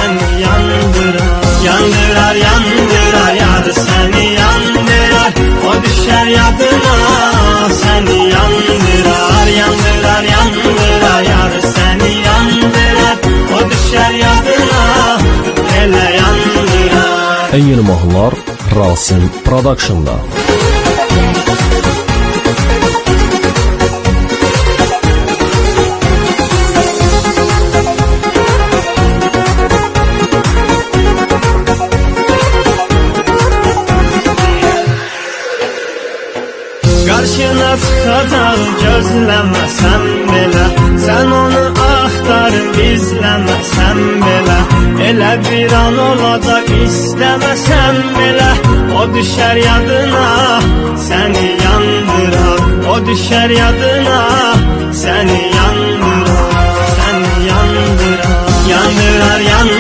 seni yandırar. Yandırar, yandırar yar seni yandırar. O düşer yadına seni yandırar. Yandırar, yandırar yar seni yandırar. O düşer yadına elə yandırar. En yeni mahnılar Rasim Production'da. Karşına çıkacak gözlemesen bile, sen onu axtarıb izləməsən belə, elə bir an olacak istəməsən belə. O düşər yadına seni yandırar. O düşər yadına seni yandırar. Seni yandırar. Yandırar, yandırar.